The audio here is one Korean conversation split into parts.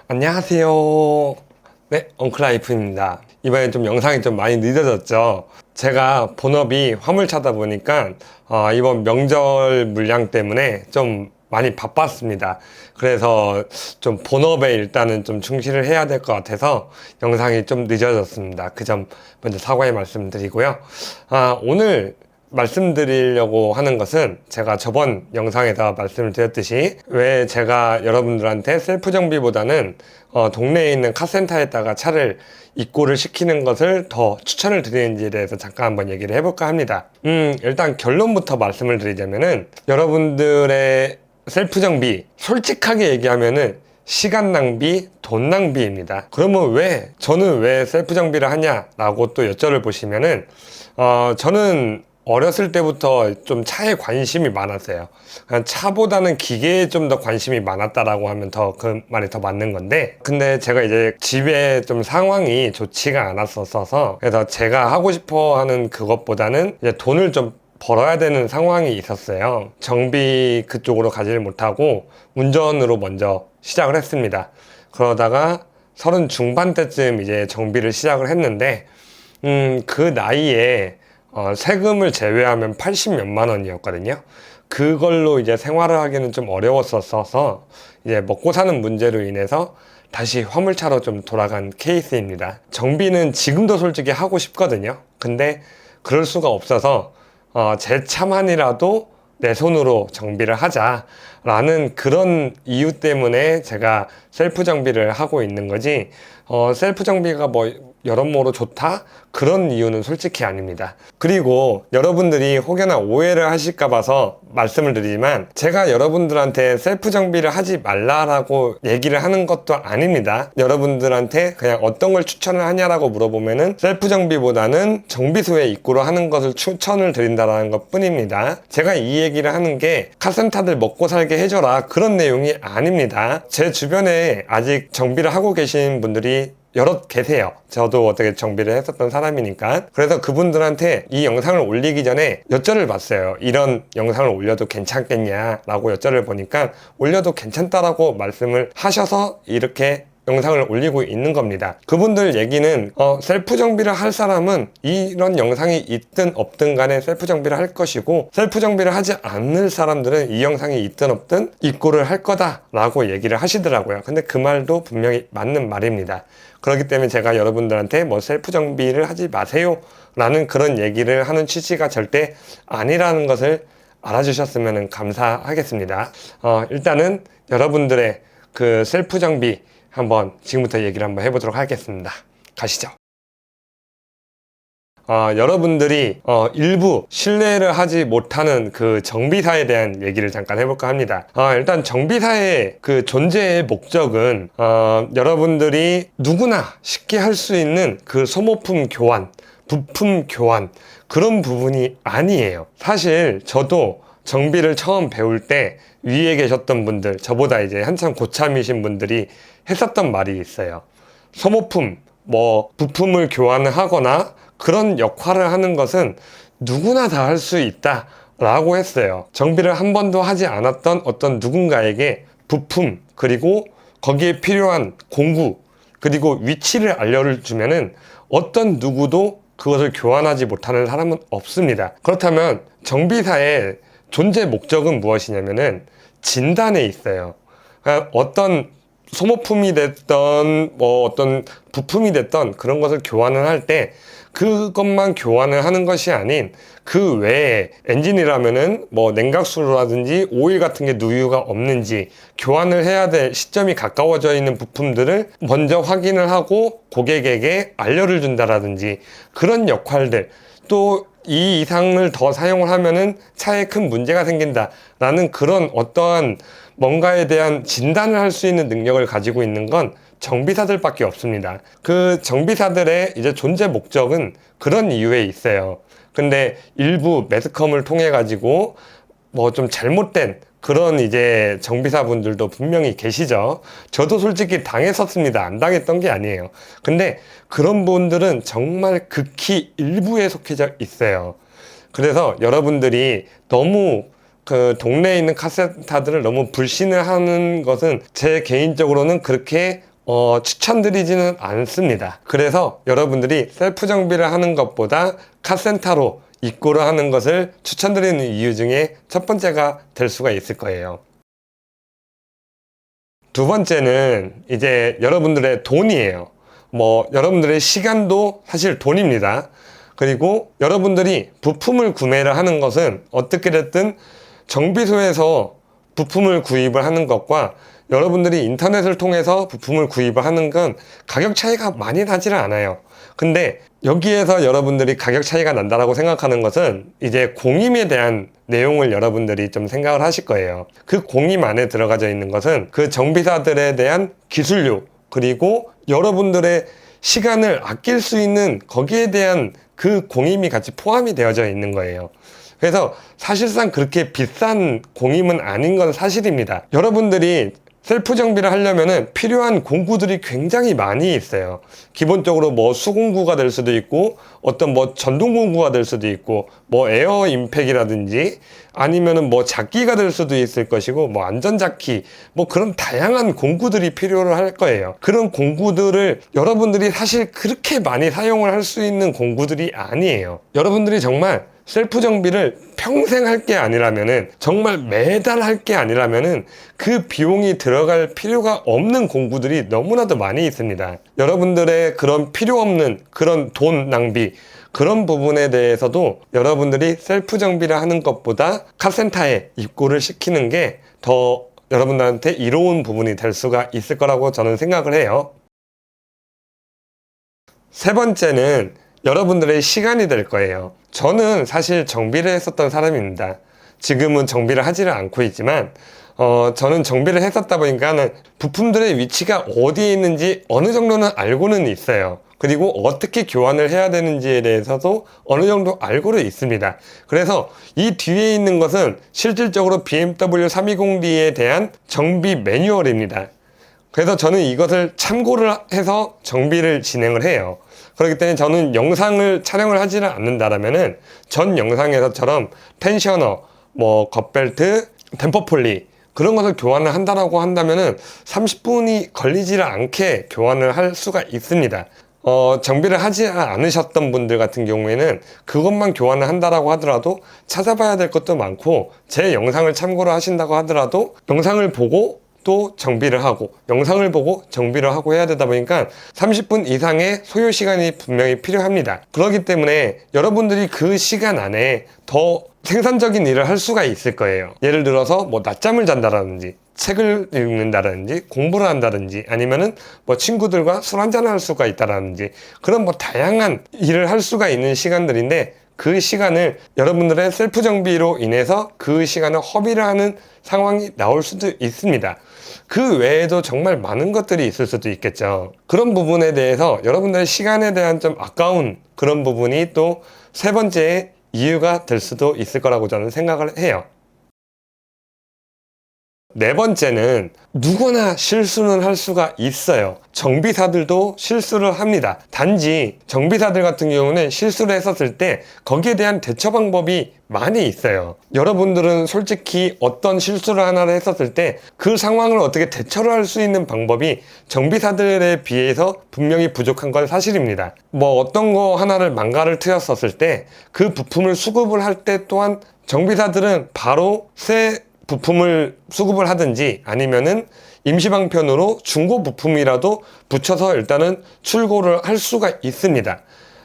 안녕하세요. 네, 엉클라이프입니다. 이번에 좀 영상이 좀 많이 늦어졌죠. 제가 본업이 화물차다 보니까 이번 명절 물량 때문에 좀 많이 바빴습니다. 그래서 좀 본업에 일단은 좀 충실을 해야 될 것 같아서 영상이 좀 늦어졌습니다. 그 점 먼저 사과의 말씀드리고요. 오늘 말씀드리려고 하는 것은 제가 저번 영상에서 말씀을 드렸듯이 왜 제가 여러분들한테 셀프 정비보다는 동네에 있는 카센터에다가 차를 입고를 시키는 것을 더 추천을 드리는지에 대해서 잠깐 한번 얘기를 해볼까 합니다. 일단 결론부터 말씀을 드리자면은 여러분들의 셀프 정비 솔직하게 얘기하면은 시간 낭비, 돈 낭비입니다. 그러면 저는 왜 셀프 정비를 하냐라고 또 여쭤를 보시면은 저는 어렸을 때부터 좀 차에 관심이 많았어요. 차보다는 기계에 좀 더 관심이 많았다라고 하면 그 말이 더 맞는 건데, 근데 제가 이제 집에 좀 상황이 좋지가 않았었어서, 그래서 제가 하고 싶어 하는 그것보다는 이제 돈을 좀 벌어야 되는 상황이 있었어요. 정비 그쪽으로 가지를 못하고 운전으로 먼저 시작을 했습니다. 그러다가 30 중반 때쯤 이제 정비를 시작을 했는데, 그 나이에 세금을 제외하면 80 몇만 원이었거든요. 그걸로 이제 생활을 하기는 좀 어려웠었어서 이제 먹고 사는 문제로 인해서 다시 화물차로 좀 돌아간 케이스입니다. 정비는 지금도 솔직히 하고 싶거든요. 근데 그럴 수가 없어서 제 차만이라도 내 손으로 정비를 하자라는 그런 이유 때문에 제가 셀프 정비를 하고 있는 거지, 셀프 정비가 뭐 여러모로 좋다? 그런 이유는 솔직히 아닙니다. 그리고 여러분들이 혹여나 오해를 하실까 봐서 말씀을 드리지만, 제가 여러분들한테 셀프 정비를 하지 말라라고 얘기를 하는 것도 아닙니다. 여러분들한테 그냥 어떤 걸 추천을 하냐라고 물어보면은 셀프 정비보다는 정비소에 입고를 하는 것을 추천을 드린다라는 것 뿐입니다. 제가 이 얘기를 하는 게 카센터들 먹고 살게 해줘라 그런 내용이 아닙니다. 제 주변에 아직 정비를 하고 계신 분들이 여럿 계세요. 저도 어떻게 정비를 했었던 사람이니까. 그래서 그분들한테 이 영상을 올리기 전에 여쭤를 봤어요. 이런 영상을 올려도 괜찮겠냐라고 여쭤를 보니까 올려도 괜찮다라고 말씀을 하셔서 이렇게 영상을 올리고 있는 겁니다. 그분들 얘기는 셀프 정비를 할 사람은 이런 영상이 있든 없든 간에 셀프 정비를 할 것이고, 셀프 정비를 하지 않을 사람들은 이 영상이 있든 없든 입고를 할 거다라고 얘기를 하시더라고요. 근데 그 말도 분명히 맞는 말입니다. 그렇기 때문에 제가 여러분들한테 뭐 셀프 정비를 하지 마세요 라는 그런 얘기를 하는 취지가 절대 아니라는 것을 알아주셨으면 감사하겠습니다. 일단은 여러분들의 그 셀프 정비 한번 지금부터 얘기를 한번 해보도록 하겠습니다. 가시죠. 여러분들이 일부 신뢰를 하지 못하는 그 정비사에 대한 얘기를 잠깐 해볼까 합니다. 일단 정비사의 그 존재의 목적은 여러분들이 누구나 쉽게 할 수 있는 그 소모품 교환, 부품 교환, 그런 부분이 아니에요. 사실 저도 정비를 처음 배울 때 위에 계셨던 분들, 저보다 이제 한참 고참이신 분들이 했었던 말이 있어요. 소모품, 부품을 교환을 하거나 그런 역할을 하는 것은 누구나 다 할 수 있다 라고 했어요. 정비를 한 번도 하지 않았던 어떤 누군가에게 부품, 그리고 거기에 필요한 공구, 그리고 위치를 알려주면은 어떤 누구도 그것을 교환하지 못하는 사람은 없습니다. 그렇다면 정비사의 존재 목적은 무엇이냐면은 진단에 있어요. 그러니까 어떤 소모품이 됐던 어떤 부품이 됐던 그런 것을 교환을 할 때 그것만 교환을 하는 것이 아닌 그 외에 엔진이라면은 냉각수라든지 오일 같은 게 누유가 없는지 교환을 해야 될 시점이 가까워져 있는 부품들을 먼저 확인을 하고 고객에게 알려를 준다라든지 그런 역할들, 또 이 이상을 더 사용을 하면은 차에 큰 문제가 생긴다라는 그런 어떠한 뭔가에 대한 진단을 할 수 있는 능력을 가지고 있는 건 정비사들밖에 없습니다. 그 정비사들의 이제 존재 목적은 그런 이유에 있어요. 근데 일부 매스컴을 통해 가지고 좀 잘못된 그런 이제 정비사분들도 분명히 계시죠. 저도 솔직히 당했었습니다. 안 당했던 게 아니에요. 근데 그런 분들은 정말 극히 일부에 속해져 있어요. 그래서 여러분들이 너무 그 동네에 있는 카센터들을 너무 불신을 하는 것은 제 개인적으로는 그렇게 추천드리지는 않습니다. 그래서 여러분들이 셀프 정비를 하는 것보다 카센터로 입고를 하는 것을 추천드리는 이유 중에 첫 번째가 될 수가 있을 거예요. 두 번째는 이제 여러분들의 돈이에요. 여러분들의 시간도 사실 돈입니다. 그리고 여러분들이 부품을 구매를 하는 것은 어떻게 됐든 정비소에서 부품을 구입을 하는 것과 여러분들이 인터넷을 통해서 부품을 구입을 하는 건 가격 차이가 많이 나지는 않아요. 근데 여기에서 여러분들이 가격 차이가 난다라고 생각하는 것은 이제 공임에 대한 내용을 여러분들이 좀 생각을 하실 거예요. 그 공임 안에 들어가져 있는 것은 그 정비사들에 대한 기술료, 그리고 여러분들의 시간을 아낄 수 있는 거기에 대한 그 공임이 같이 포함이 되어져 있는 거예요. 그래서 사실상 그렇게 비싼 공임은 아닌 건 사실입니다. 여러분들이 셀프 정비를 하려면은 필요한 공구들이 굉장히 많이 있어요. 기본적으로 수공구가 될 수도 있고, 어떤 전동 공구가 될 수도 있고, 에어 임팩이라든지, 아니면은 잡기가 될 수도 있을 것이고, 안전자키, 그런 다양한 공구들이 필요를 할 거예요. 그런 공구들을 여러분들이 사실 그렇게 많이 사용을 할 수 있는 공구들이 아니에요. 여러분들이 정말 셀프 정비를 평생 할 게 아니라면은, 정말 매달 할 게 아니라면은 그 비용이 들어갈 필요가 없는 공구들이 너무나도 많이 있습니다. 여러분들의 그런 필요 없는 그런 돈 낭비, 그런 부분에 대해서도 여러분들이 셀프 정비를 하는 것보다 카센터에 입고를 시키는 게 더 여러분들한테 이로운 부분이 될 수가 있을 거라고 저는 생각을 해요. 세 번째는 여러분들의 시간이 될 거예요. 저는 사실 정비를 했었던 사람입니다. 지금은 정비를 하지를 않고 있지만 저는 정비를 했었다 보니까는 부품들의 위치가 어디에 있는지 어느 정도는 알고는 있어요. 그리고 어떻게 교환을 해야 되는지에 대해서도 어느 정도 알고는 있습니다. 그래서 이 뒤에 있는 것은 실질적으로 BMW 320D에 대한 정비 매뉴얼입니다. 그래서 저는 이것을 참고를 해서 정비를 진행을 해요. 그렇기 때문에 저는 영상을 촬영을 하지는 않는다라면은 전 영상에서처럼 텐셔너, 겉벨트, 댐퍼폴리 그런 것을 교환을 한다라고 한다면은 30분이 걸리지를 않게 교환을 할 수가 있습니다. 정비를 하지 않으셨던 분들 같은 경우에는 그것만 교환을 한다라고 하더라도 찾아봐야 될 것도 많고, 제 영상을 참고로 하신다고 하더라도 영상을 보고 또 정비를 하고 영상을 보고 정비를 하고 해야 되다 보니까 30분 이상의 소요 시간이 분명히 필요합니다. 그렇기 때문에 여러분들이 그 시간 안에 더 생산적인 일을 할 수가 있을 거예요. 예를 들어서 낮잠을 잔다라든지, 책을 읽는다든지, 공부를 한다든지, 아니면은 친구들과 술 한잔을 할 수가 있다라든지, 그런 다양한 일을 할 수가 있는 시간들인데, 그 시간을 여러분들의 셀프 정비로 인해서 그 시간을 허비를 하는 상황이 나올 수도 있습니다. 그 외에도 정말 많은 것들이 있을 수도 있겠죠. 그런 부분에 대해서 여러분들의 시간에 대한 좀 아까운 그런 부분이 또 세 번째 이유가 될 수도 있을 거라고 저는 생각을 해요. 네 번째는 누구나 실수는 할 수가 있어요. 정비사들도 실수를 합니다. 단지 정비사들 같은 경우는 실수를 했었을 때 거기에 대한 대처 방법이 많이 있어요. 여러분들은 솔직히 어떤 실수를 하나를 했었을 때 그 상황을 어떻게 대처를 할 수 있는 방법이 정비사들에 비해서 분명히 부족한 건 사실입니다. 어떤 거 하나를 망가를 트였었을 때 그 부품을 수급을 할 때 또한 정비사들은 바로 새 부품을 수급을 하든지, 아니면은 임시방편으로 중고 부품이라도 붙여서 일단은 출고를 할 수가 있습니다.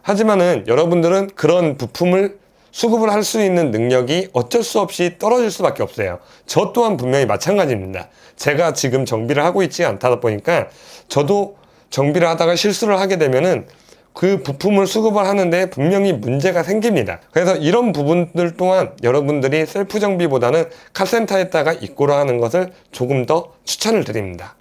하지만은 여러분들은 그런 부품을 수급을 할 수 있는 능력이 어쩔 수 없이 떨어질 수밖에 없어요. 저 또한 분명히 마찬가지입니다. 제가 지금 정비를 하고 있지 않다 보니까 저도 정비를 하다가 실수를 하게 되면은 그 부품을 수급을 하는데 분명히 문제가 생깁니다. 그래서 이런 부분들 또한 여러분들이 셀프 정비보다는 카센터에다가 입고를 하는 것을 조금 더 추천을 드립니다.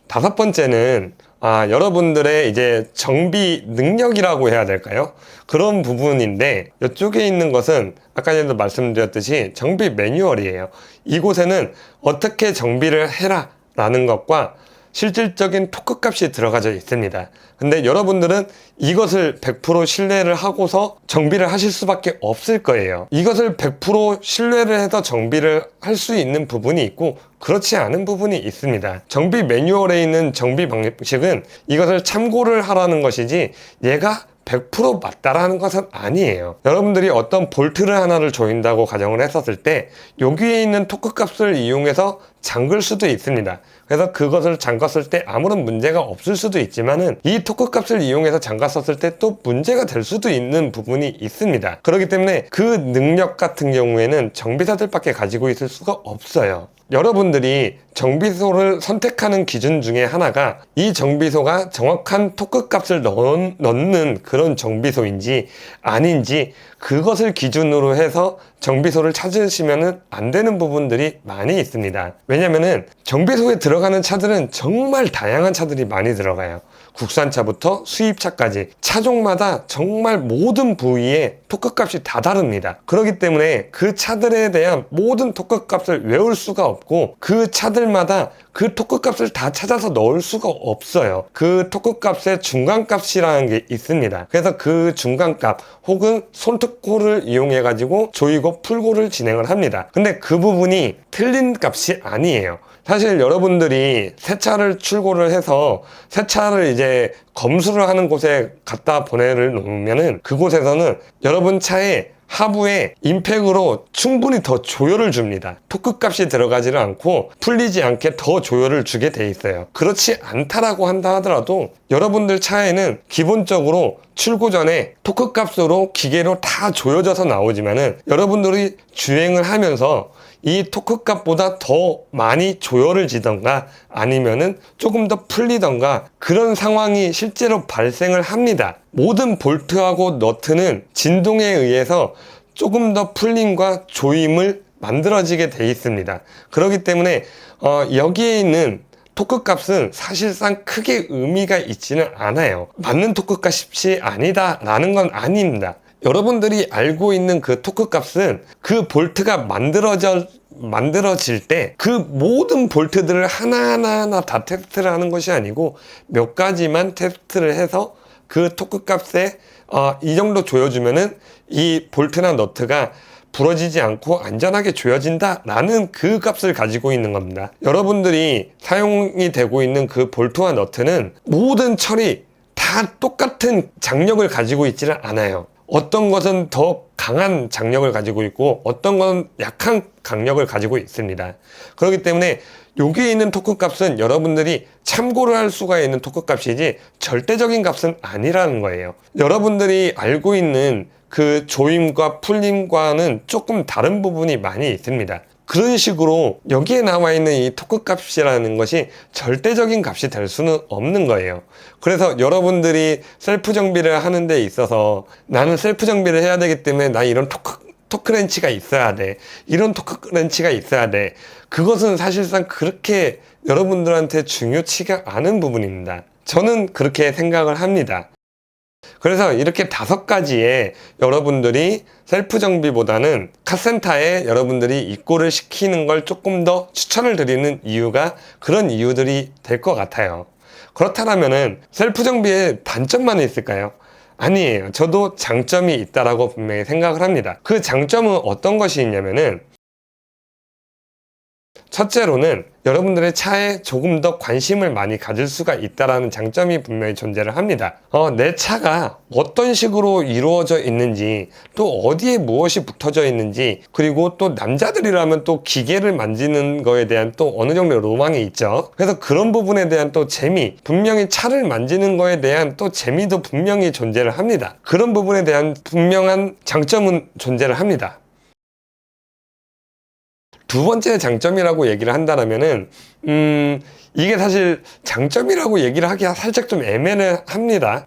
다섯 번째는 여러분들의 이제 정비 능력이라고 해야 될까요? 그런 부분인데, 이쪽에 있는 것은 아까 전에도 말씀드렸듯이 정비 매뉴얼이에요. 이곳에는 어떻게 정비를 해라 라는 것과 실질적인 토크 값이 들어가져 있습니다. 근데 여러분들은 이것을 100% 신뢰를 하고서 정비를 하실 수밖에 없을 거예요. 이것을 100% 신뢰를 해서 정비를 할 수 있는 부분이 있고 그렇지 않은 부분이 있습니다. 정비 매뉴얼에 있는 정비 방식은 이것을 참고를 하라는 것이지 얘가 100% 맞다라는 것은 아니에요. 여러분들이 어떤 볼트를 하나를 조인다고 가정을 했었을 때 여기에 있는 토크 값을 이용해서 잠글 수도 있습니다. 그래서 그것을 잠갔을 때 아무런 문제가 없을 수도 있지만은 이 토크 값을 이용해서 잠갔었을 때 또 문제가 될 수도 있는 부분이 있습니다. 그렇기 때문에 그 능력 같은 경우에는 정비사들밖에 가지고 있을 수가 없어요. 여러분들이 정비소를 선택하는 기준 중에 하나가 이 정비소가 정확한 토크 값을 넣는 그런 정비소인지 아닌지 그것을 기준으로 해서 정비소를 찾으시면 안 되는 부분들이 많이 있습니다. 왜냐면은 정비소에 들어가는 차들은 정말 다양한 차들이 많이 들어가요. 국산차부터 수입차까지 차종마다 정말 모든 부위에 토크 값이 다 다릅니다. 그렇기 때문에 그 차들에 대한 모든 토크 값을 외울 수가 없고 그 차들마다 그 토크 값을 다 찾아서 넣을 수가 없어요. 그 토크 값의 중간 값이라는 게 있습니다. 그래서 그 중간 값 혹은 손특고를 이용해 가지고 조이고 풀고를 진행을 합니다. 근데 그 부분이 틀린 값이 아니에요. 사실 여러분들이 새 차를 출고를 해서 새 차를 이제 검수를 하는 곳에 갖다 보내를 놓으면은 그곳에서는 여러분 차에 하부에 임팩으로 충분히 더 조여를 줍니다. 토크 값이 들어가지를 않고 풀리지 않게 더 조여를 주게 돼 있어요. 그렇지 않다라고 한다 하더라도 여러분들 차에는 기본적으로 출고 전에 토크 값으로 기계로 다 조여져서 나오지만은 여러분들이 주행을 하면서 이 토크 값보다 더 많이 조여를 지던가 아니면은 조금 더 풀리던가 그런 상황이 실제로 발생을 합니다. 모든 볼트하고 너트는 진동에 의해서 조금 더 풀림과 조임을 만들어지게 돼 있습니다. 그렇기 때문에 여기에 있는 토크 값은 사실상 크게 의미가 있지는 않아요. 맞는 토크 값이 아니다 라는 건 아닙니다. 여러분들이 알고 있는 그 토크 값은 그 볼트가 만들어질 때 그 모든 볼트들을 하나하나 다 테스트를 하는 것이 아니고 몇 가지만 테스트를 해서 그 토크 값에 이 정도 조여주면은 이 볼트나 너트가 부러지지 않고 안전하게 조여진다 라는 그 값을 가지고 있는 겁니다. 여러분들이 사용이 되고 있는 그 볼트와 너트는 모든 철이 다 똑같은 장력을 가지고 있지는 않아요. 어떤 것은 더 강한 장력을 가지고 있고 어떤 것은 약한 강력을 가지고 있습니다. 그렇기 때문에 여기에 있는 토크 값은 여러분들이 참고를 할 수가 있는 토크 값이지 절대적인 값은 아니라는 거예요. 여러분들이 알고 있는 그 조임과 풀림과는 조금 다른 부분이 많이 있습니다. 그런 식으로 여기에 나와 있는 이 토크 값이라는 것이 절대적인 값이 될 수는 없는 거예요. 그래서 여러분들이 셀프 정비를 하는 데 있어서 나는 셀프 정비를 해야 되기 때문에 나 이런 토크 렌치가 있어야 돼. 이런 토크 렌치가 있어야 돼. 그것은 사실상 그렇게 여러분들한테 중요치가 않은 부분입니다. 저는 그렇게 생각을 합니다. 그래서 이렇게 5가지의 여러분들이 셀프 정비보다는 카센터에 여러분들이 입고를 시키는 걸 조금 더 추천을 드리는 이유가 그런 이유들이 될 것 같아요. 그렇다면은 셀프 정비의 단점만 있을까요? 아니에요. 저도 장점이 있다라고 분명히 생각을 합니다. 그 장점은 어떤 것이 있냐면은 첫째로는 여러분들의 차에 조금 더 관심을 많이 가질 수가 있다는 장점이 분명히 존재를 합니다. 내 차가 어떤 식으로 이루어져 있는지, 또 어디에 무엇이 붙어져 있는지, 그리고 또 남자들이라면 또 기계를 만지는 거에 대한 또 어느 정도 로망이 있죠. 그래서 그런 부분에 대한 또 재미, 분명히 차를 만지는 거에 대한 또 재미도 분명히 존재를 합니다. 그런 부분에 대한 분명한 장점은 존재를 합니다. 두 번째 장점이라고 얘기를 한다면은 이게 사실 장점이라고 얘기를 하기가 살짝 좀 애매는 합니다.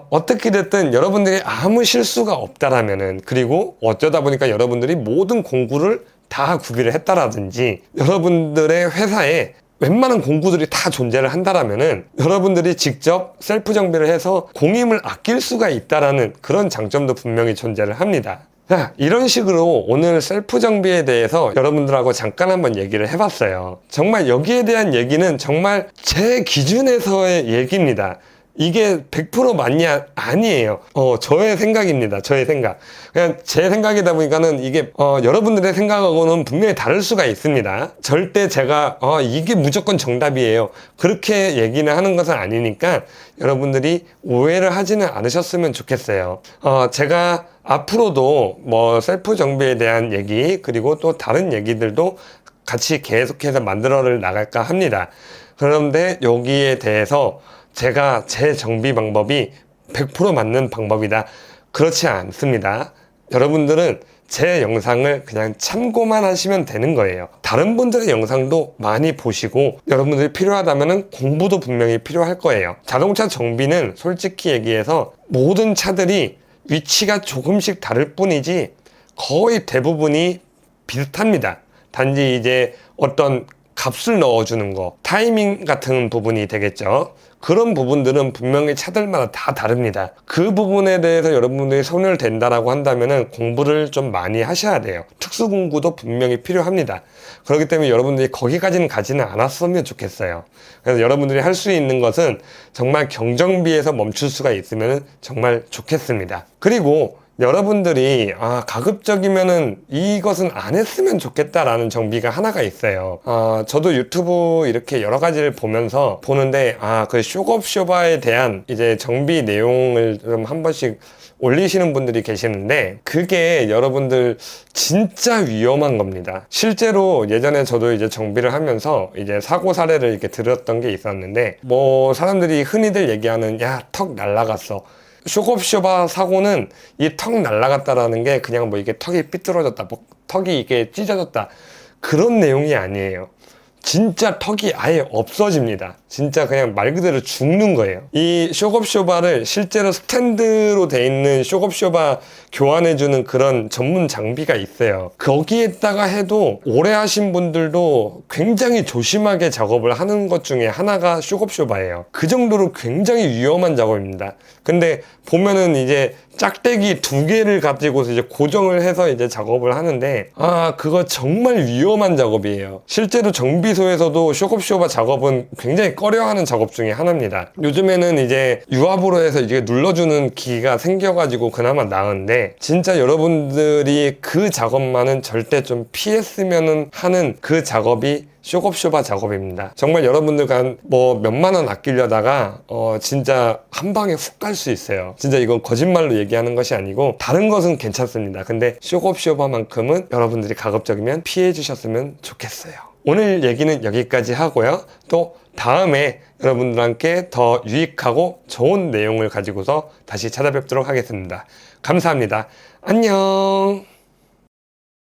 어떻게 됐든 여러분들이 아무 실수가 없다라면은, 그리고 어쩌다 보니까 여러분들이 모든 공구를 다 구비를 했다라든지 여러분들의 회사에 웬만한 공구들이 다 존재를 한다라면은 여러분들이 직접 셀프 정비를 해서 공임을 아낄 수가 있다라는 그런 장점도 분명히 존재를 합니다. 자, 이런 식으로 오늘 셀프 정비에 대해서 여러분들하고 잠깐 한번 얘기를 해봤어요. 정말 여기에 대한 얘기는 정말 제 기준에서의 얘기입니다. 이게 100% 맞냐? 아니에요. 저의 생각입니다. 저의 생각. 그냥 제 생각이다 보니까는 이게, 여러분들의 생각하고는 분명히 다를 수가 있습니다. 절대 제가, 이게 무조건 정답이에요. 그렇게 얘기는 하는 것은 아니니까 여러분들이 오해를 하지는 않으셨으면 좋겠어요. 제가 앞으로도 뭐 셀프 정비에 대한 얘기, 그리고 또 다른 얘기들도 같이 계속해서 만들어 나갈까 합니다. 그런데 여기에 대해서 제가 제 정비 방법이 100% 맞는 방법이다. 그렇지 않습니다. 여러분들은 제 영상을 그냥 참고만 하시면 되는 거예요. 다른 분들의 영상도 많이 보시고 여러분들이 필요하다면 공부도 분명히 필요할 거예요. 자동차 정비는 솔직히 얘기해서 모든 차들이 위치가 조금씩 다를 뿐이지 거의 대부분이 비슷합니다. 단지 이제 어떤 값을 넣어주는 거, 타이밍 같은 부분이 되겠죠. 그런 부분들은 분명히 차들마다 다 다릅니다. 그 부분에 대해서 여러분들이 손을 댄다라고 한다면 공부를 좀 많이 하셔야 돼요. 특수 공부도 분명히 필요합니다. 그렇기 때문에 여러분들이 거기까지는 가지는 않았으면 좋겠어요. 그래서 여러분들이 할 수 있는 것은 정말 경정비에서 멈출 수가 있으면 정말 좋겠습니다. 그리고 여러분들이 가급적이면은 이것은 안 했으면 좋겠다라는 정비가 하나가 있어요. 저도 유튜브 이렇게 여러 가지를 보면서 보는데 그 쇼겁쇼바에 대한 이제 정비 내용을 좀 한 번씩 올리시는 분들이 계시는데 그게 여러분들 진짜 위험한 겁니다. 실제로 예전에 저도 이제 정비를 하면서 이제 사고 사례를 이렇게 들었던 게 있었는데 뭐 사람들이 흔히들 얘기하는 턱 날라갔어. 쇼겁쇼바 사고는 이 턱 날라갔다라는 게 그냥 뭐 이게 턱이 삐뚤어졌다, 뭐 턱이 이게 찢어졌다 그런 내용이 아니에요. 진짜 턱이 아예 없어집니다. 진짜 그냥 말 그대로 죽는 거예요. 이 쇼겁쇼바를 실제로 스탠드로 돼 있는 쇼겁쇼바 교환해주는 그런 전문 장비가 있어요. 거기에다가 해도 오래 하신 분들도 굉장히 조심하게 작업을 하는 것 중에 하나가 쇼겁쇼바예요. 그 정도로 굉장히 위험한 작업입니다. 근데 보면은 이제 짝대기 2개를 가지고서 이제 고정을 해서 이제 작업을 하는데 그거 정말 위험한 작업이에요. 실제로 정비소에서도 쇼겁쇼바 작업은 굉장히 꺼려하는 작업 중에 하나입니다. 요즘에는 이제 유압으로 해서 이게 눌러주는 기기가 생겨가지고 그나마 나은데 진짜 여러분들이 그 작업만은 절대 좀 피했으면 하는 그 작업이 쇼겁쇼바 작업입니다. 정말 여러분들 뭐 몇만 원 아끼려다가 진짜 한 방에 훅 갈 수 있어요. 진짜 이건 거짓말로 얘기하는 것이 아니고 다른 것은 괜찮습니다. 근데 쇼겁쇼바만큼은 여러분들이 가급적이면 피해 주셨으면 좋겠어요. 오늘 얘기는 여기까지 하고요. 또 다음에 여러분들께 더 유익하고 좋은 내용을 가지고서 다시 찾아뵙도록 하겠습니다. 감사합니다. 안녕.